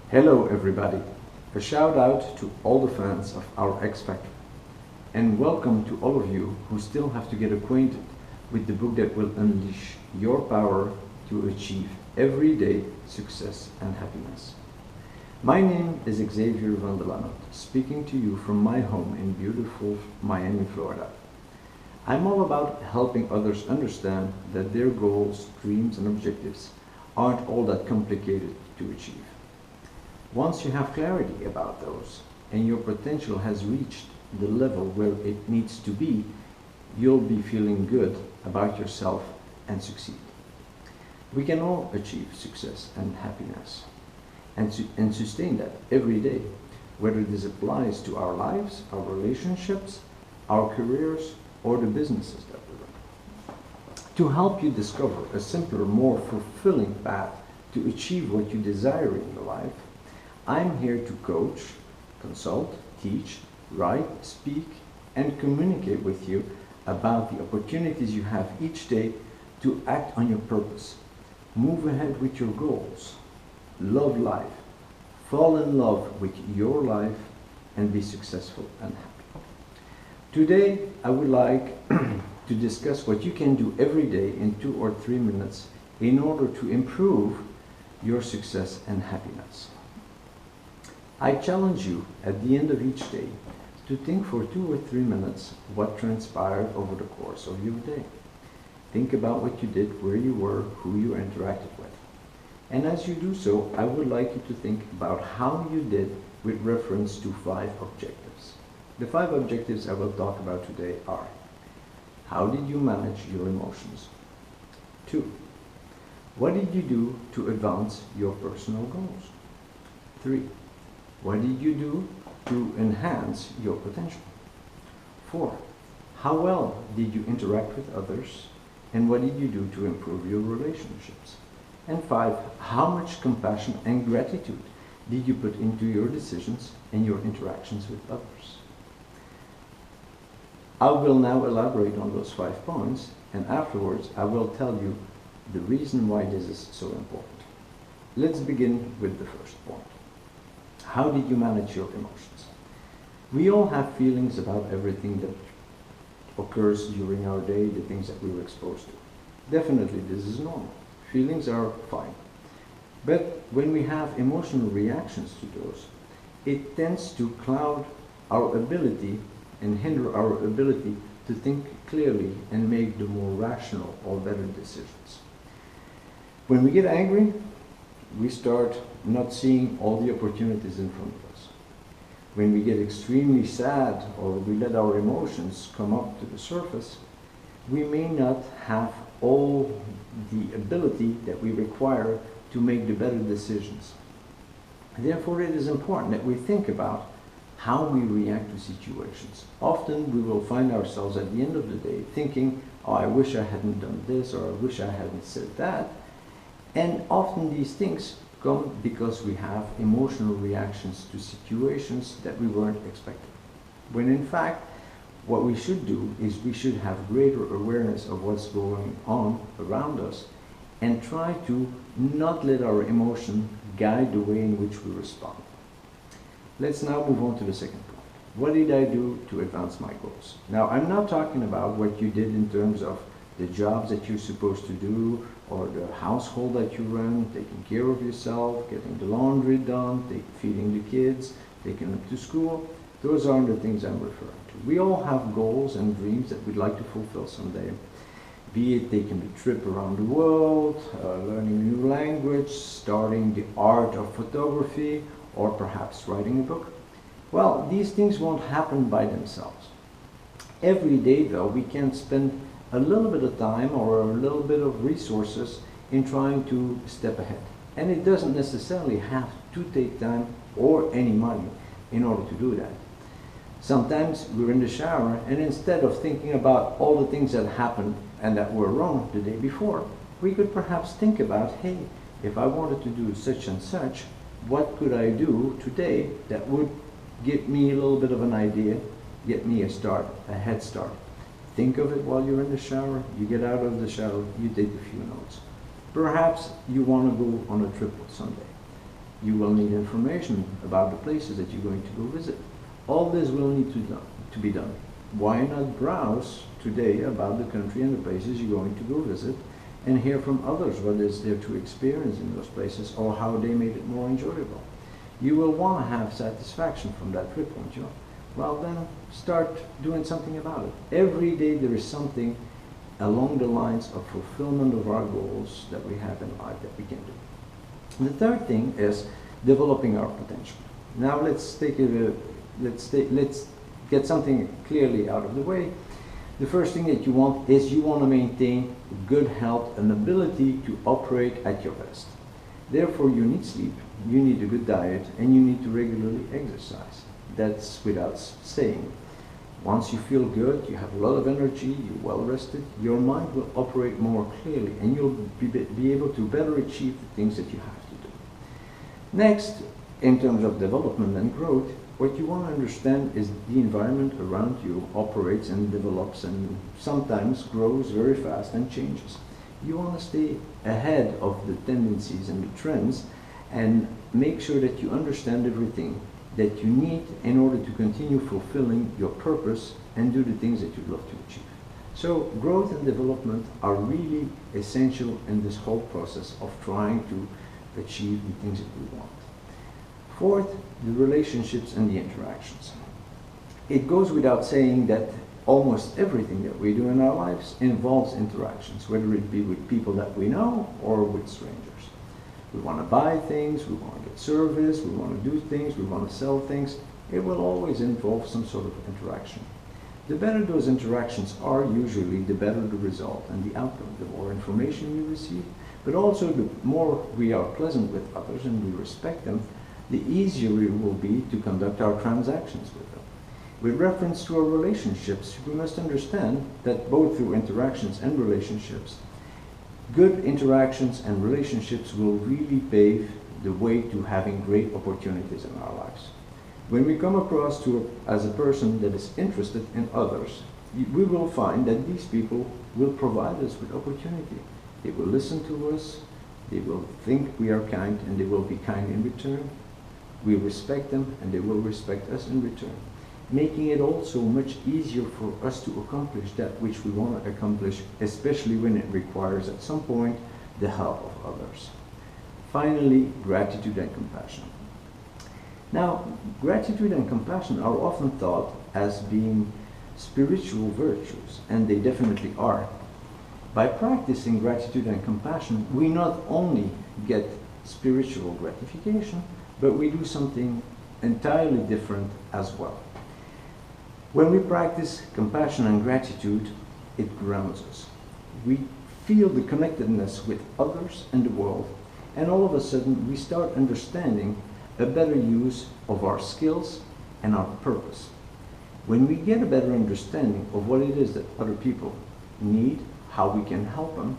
Hello everybody, a shout out to all the fans of our X Factor, and welcome to all of you who still have to get acquainted with the book that will unleash your power to achieve everyday success and happiness. My name is Xavier Van de Lanotte, speaking to you from my home in beautiful Miami, Florida. I'm all about helping others understand that their goals, dreams and objectives aren't all that complicated to achieve. Once you have clarity about those and your potential has reached the level where it needs to be, you'll be feeling good about yourself and succeed. We can all achieve success and happiness and sustain that every day, whether this applies to our lives, our relationships, our careers, or the businesses that we run. To help you discover a simpler, more fulfilling path to achieve what you desire in your life, I'm here to coach, consult, teach, write, speak, and communicate with you about the opportunities you have each day to act on your purpose, move ahead with your goals, love life, fall in love with your life, and be successful and happy. Today, I would like to discuss what you can do every day in 2 or 3 minutes in order to improve your success and happiness. I challenge you at the end of each day to think for 2 or 3 minutes what transpired over the course of your day. Think about what you did, where you were, who you interacted with. And as you do so, I would like you to think about how you did with reference to 5 objectives. The 5 objectives I will talk about today are: how did you manage your emotions? 2. What did you do to advance your personal goals? 3. What did you do to enhance your potential? 4. How well did you interact with others, and what did you do to improve your relationships? And 5. How much compassion and gratitude did you put into your decisions and your interactions with others? I will now elaborate on those 5 points, and afterwards I will tell you the reason why this is so important. Let's begin with the first point. How did you manage your emotions? We all have feelings about everything that occurs during our day, the things that we were exposed to. Definitely, this is normal. Feelings are fine. But when we have emotional reactions to those, it tends to cloud our ability and hinder our ability to think clearly and make the more rational or better decisions. When we get angry, we start not seeing all the opportunities in front of us. When we get extremely sad or we let our emotions come up to the surface, we may not have all the ability that we require to make the better decisions. Therefore, it is important that we think about how we react to situations. Often we will find ourselves at the end of the day thinking, oh, I wish I hadn't done this, or I wish I hadn't said that. And often these things come because we have emotional reactions to situations that we weren't expecting. When in fact, what we should do is we should have greater awareness of what's going on around us and try to not let our emotion guide the way in which we respond. Let's now move on to the second point. What did I do to advance my goals? Now, I'm not talking about what you did in terms of the jobs that you're supposed to do, or the household that you run, taking care of yourself, getting the laundry done, feeding the kids, taking them to school. Those aren't the things I'm referring to. We all have goals and dreams that we'd like to fulfill someday. Be it taking a trip around the world, learning a new language, starting the art of photography, or perhaps writing a book. Well, these things won't happen by themselves. Every day, though, we can spend a little bit of time or a little bit of resources in trying to step ahead. And it doesn't necessarily have to take time or any money in order to do that. Sometimes we're in the shower, and instead of thinking about all the things that happened and that were wrong the day before, we could perhaps think about, hey, if I wanted to do such and such, what could I do today that would give me a little bit of an idea, get me a head start. Think of it while you're in the shower. You get out of the shower, you take a few notes. Perhaps you want to go on a trip someday. You will need information about the places that you're going to go visit. All this will need to be done. Why not browse today about the country and the places you're going to go visit and hear from others what is there to experience in those places or how they made it more enjoyable? You will want to have satisfaction from that trip, won't you? Well, then start doing something about it. Every day there is something along the lines of fulfillment of our goals that we have in life that we can do. The third thing is developing our potential. Now let's get something clearly out of the way. The first thing that you want is you want to maintain good health and ability to operate at your best. Therefore, you need sleep, you need a good diet, and you need to regularly exercise. That's without saying. Once you feel good, you have a lot of energy, you're well rested, your mind will operate more clearly, and you'll be able to better achieve the things that you have to do. Next, in terms of development and growth, what you want to understand is the environment around you operates and develops and sometimes grows very fast and changes. You want to stay ahead of the tendencies and the trends and make sure that you understand everything that you need in order to continue fulfilling your purpose and do the things that you'd love to achieve. So growth and development are really essential in this whole process of trying to achieve the things that we want. Fourth, the relationships and the interactions. It goes without saying that almost everything that we do in our lives involves interactions, whether it be with people that we know or with strangers. We want to buy things, we want to get service, we want to do things, we want to sell things. It will always involve some sort of interaction. The better those interactions are, usually, the better the result and the outcome. The more information you receive, but also the more we are pleasant with others and we respect them, the easier it will be to conduct our transactions with them. With reference to our relationships, we must understand that both through interactions and relationships, good interactions and relationships will really pave the way to having great opportunities in our lives. When we come across as a person that is interested in others, we will find that these people will provide us with opportunity. They will listen to us, they will think we are kind, and they will be kind in return. We respect them, and they will respect us in return, making it also much easier for us to accomplish that which we want to accomplish, especially when it requires at some point the help of others. Finally, gratitude and compassion. Now, gratitude and compassion are often thought as being spiritual virtues, and they definitely are. By practicing gratitude and compassion, we not only get spiritual gratification, but we do something entirely different as well. When we practice compassion and gratitude, it grounds us. We feel the connectedness with others and the world, and all of a sudden we start understanding a better use of our skills and our purpose. When we get a better understanding of what it is that other people need, how we can help them,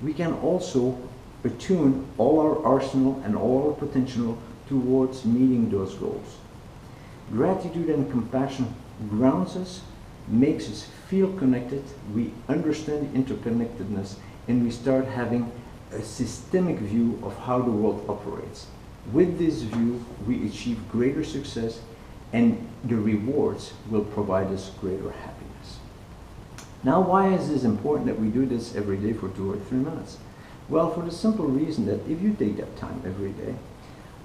we can also attune all our arsenal and all our potential towards meeting those goals. Gratitude and compassion grounds us, makes us feel connected, we understand the interconnectedness, and we start having a systemic view of how the world operates. With this view, we achieve greater success, and the rewards will provide us greater happiness. Now, why is this important that we do this every day for 2 or 3 minutes? Well, for the simple reason that if you take that time every day,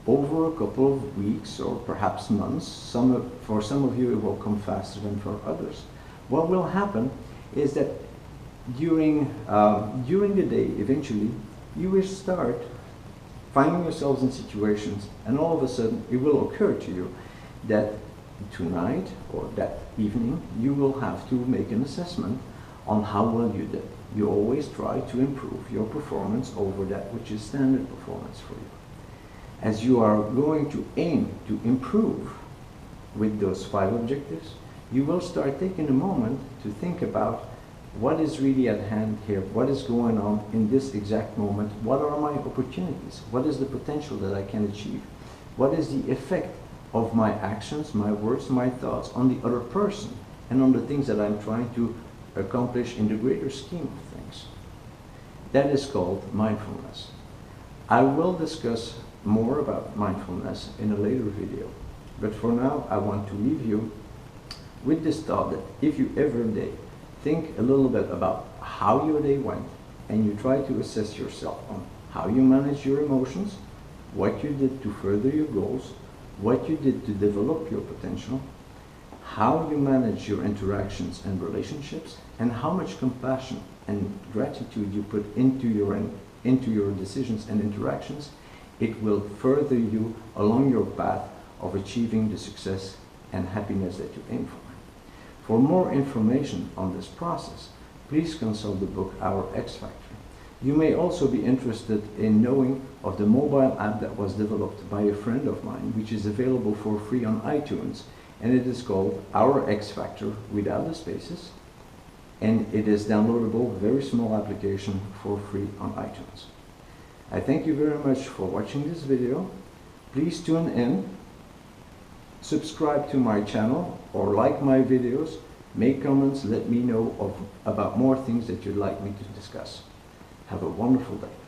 over a couple of weeks or perhaps months, for some of you it will come faster than for others, what will happen is that during the day, eventually, you will start finding yourselves in situations, and all of a sudden it will occur to you that tonight or that evening you will have to make an assessment on how well you did. You always try to improve your performance over that which is standard performance for you. As you are going to aim to improve with those 5 objectives, you will start taking a moment to think about what is really at hand here, what is going on in this exact moment, what are my opportunities, what is the potential that I can achieve, what is the effect of my actions, my words, my thoughts on the other person and on the things that I'm trying to accomplish in the greater scheme of things. That is called mindfulness. I will discuss more about mindfulness in a later video. But for now, I want to leave you with this thought that if you every day think a little bit about how your day went, and you try to assess yourself on how you manage your emotions, what you did to further your goals, what you did to develop your potential, how you manage your interactions and relationships, and how much compassion and gratitude you put into your decisions and interactions, it will further you along your path of achieving the success and happiness that you aim for. For more information on this process, please consult the book Our X Factor. You may also be interested in knowing of the mobile app that was developed by a friend of mine, which is available for free on iTunes, and it is called Our X Factor without the spaces, and it is downloadable, very small application for free on iTunes. I thank you very much for watching this video. Please tune in, subscribe to my channel or like my videos, make comments, let me know about more things that you'd like me to discuss. Have a wonderful day.